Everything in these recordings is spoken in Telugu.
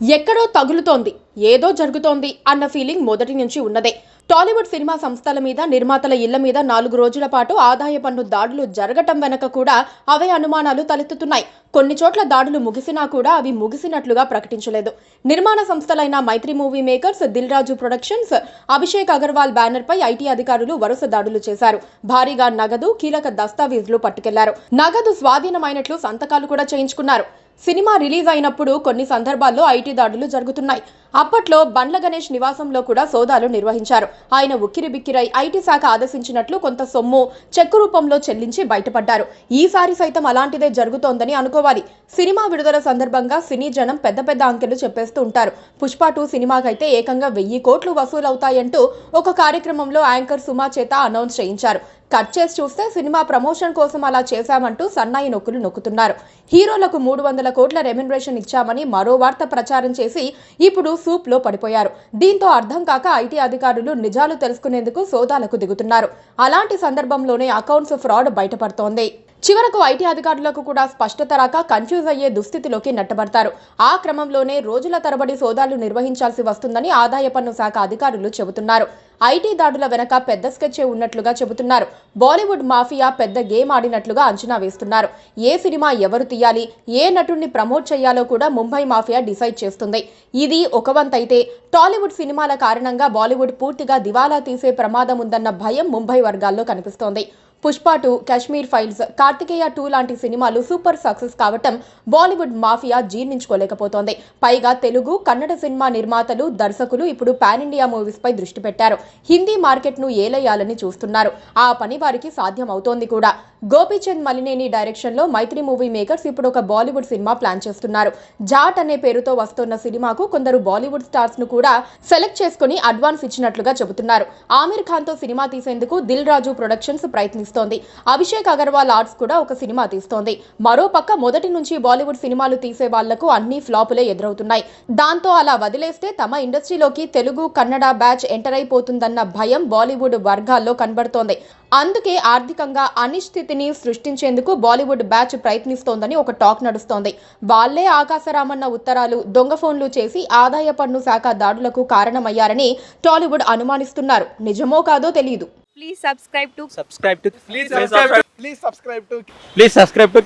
ఎక్కడో తగులుతోంది, ఏదో జరుగుతోంది అన్న ఫీలింగ్ మొదటి నుంచి ఉన్నదే. టాలీవుడ్ సినిమా సంస్థల మీద, నిర్మాతల ఇళ్ల మీద 4 రోజుల పాటు ఆదాయ పన్ను దాడులు జరగటం వెనక కూడా అవే అనుమానాలు తలెత్తుతున్నాయి. కొన్ని చోట్ల దాడులు ముగిసినా కూడా అవి ముగిసినట్లుగా ప్రకటించలేదు. నిర్మాణ సంస్థలైన Mythri movie makers, Dil Raju productions, Abhishek Agarwal banner పై ఐటీ అధికారులు వరుస దాడులు చేశారు. భారీగా నగదు, కీలక దస్తావేజులు పట్టుకెళ్లారు. నగదు స్వాధీనమైనట్లు సంతకాలు కూడా చేయించుకున్నారు. సినిమా రిలీజ్ అయినప్పుడు కొన్ని సందర్భాల్లో ఐటీ దాడులు జరుగుతున్నాయి. అప్పట్లో బండ్ల గణేష్ నివాసంలో కూడా సోదాలు నిర్వహించారు. ఆయన ఉక్కిరిబిక్కిరై ఐటీ శాఖ ఆదేశించినట్లు కొంత సొమ్ము చెక్కు రూపంలో చెల్లించి బయటపడ్డారు. ఈసారి సైతం అలాంటిదే జరుగుతోందని అనుకోవాలి. సినిమా విడుదల సందర్భంగా సినీ జనం పెద్ద పెద్ద అంకెలు చెప్పేస్తూ ఉంటారు. పుష్ప 2 సినిమాకైతే ఏకంగా 1000 కోట్లు వసూలవుతాయంటూ ఒక కార్యక్రమంలో యాంకర్ సుమా చేత అనౌన్స్ చేయించారు. కట్ చేసి చూస్తే సినిమా ప్రమోషన్ కోసం అలా చేశామంటూ సన్నాయి నొక్కులు నొక్కుతున్నారు. హీరోలకు 300 కోట్ల రెమ్యునరేషన్ ఇచ్చామని మరో వార్త ప్రచారం చేసి ఇప్పుడు సూప్ లో పడిపోయారు. దీంతో అర్థం కాక ఐటీ అధికారులు నిజాలు తెలుసుకునేందుకు సోదాలకు దిగుతున్నారు. అలాంటి సందర్భంలోనే అకౌంట్స్ ఫ్రాడ్ బయటపడుతోంది. చివరకు ఐటీ అధికారులకు కూడా స్పష్టత రాక కన్ఫ్యూజ్ అయ్యే దుస్థితిలోకి నెట్టబడతారు. ఆ క్రమంలోనే రోజుల తరబడి సోదాలు నిర్వహించాల్సి వస్తుందని ఆదాయ పన్ను శాఖ అధికారులు చెబుతున్నారు. ఐటీ దాడుల వెనక పెద్ద స్కెచ్చే ఉన్నట్లుగా చెబుతున్నారు. బాలీవుడ్ మాఫియా పెద్ద గేమ్ ఆడినట్లుగా అంచనా వేస్తున్నారు. ఏ సినిమా ఎవరు తీయాలి, ఏ నటుడిని ప్రమోట్ చేయాలో కూడా ముంబై మాఫియా డిసైడ్ చేస్తుంది. ఇది ఒక వంతైతే టాలీవుడ్ సినిమాల కారణంగా బాలీవుడ్ పూర్తిగా దివాలా తీసే ప్రమాదం ఉందన్న భయం ముంబై వర్గాల్లో కనిపిస్తోంది. పుష్ప 2, కాశ్మీర్ ఫైల్స్, కార్తికేయ 2 లాంటి సినిమాలు సూపర్ సక్సెస్ కావటం బాలీవుడ్ మాఫియా జీర్ణించుకోలేకపోతోంది. పైగా తెలుగు, కన్నడ సినిమా నిర్మాతలు, దర్శకులు ఇప్పుడు పాన్ ఇండియా మూవీస్ పై దృష్టి పెట్టారు. హిందీ మార్కెట్ ను ఏలేయాలని చూస్తున్నారు. ఆ పని వారికి సాధ్యం అవుతోంది కూడా. గోపీచంద్ మలినేని డైరెక్షన్ లో మైత్రి మూవీ మేకర్స్ ఇప్పుడు ఒక బాలీవుడ్ సినిమా ప్లాన్ చేస్తున్నారు. జాట్ అనే పేరుతో వస్తున్న సినిమాకు కొందరు బాలీవుడ్ స్టార్స్ ను కూడా సెలెక్ట్ చేసుకుని అడ్వాన్స్ ఇచ్చినట్లుగా చెబుతున్నారు. ఆమిర్ ఖాన్ తో సినిమా తీసేందుకు దిల్ రాజు ప్రొడక్షన్స్ ప్రయత్నిస్తోంది. అభిషేక్ అగర్వాల్ ఆర్ట్స్ కూడా ఒక సినిమా తీస్తోంది. మరోపక్క మొదటి నుంచి బాలీవుడ్ సినిమాలు తీసే వాళ్లకు అన్ని ఫ్లాపులే ఎదురవుతున్నాయి. దాంతో అలా వదిలేస్తే తమ ఇండస్ట్రీలోకి తెలుగు, కన్నడ బ్యాచ్ ఎంటర్ అయిపోతుందన్న భయం బాలీవుడ్ వర్గాల్లో కనబడుతోంది. అందుకే ఆర్థికంగా అనిశ్చితిని సృష్టించేందుకు బాలీవుడ్ బ్యాచ్ ప్రయత్నిస్తోందని ఒక టాక్ నడుస్తోంది. వాళ్లే ఆకాశరామన్న ఉత్తరాలు, దొంగ ఫోన్లు చేసి ఆదాయ పన్ను శాఖ దాడులకు కారణమయ్యారని టాలీవుడ్ అనుమానిస్తున్నారు. నిజమో కాదో తెలియదు. Please subscribe to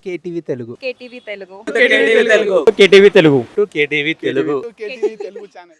KTV Telugu. KTV Telugu. KTV Telugu. KTV Telugu. KTV Telugu channel.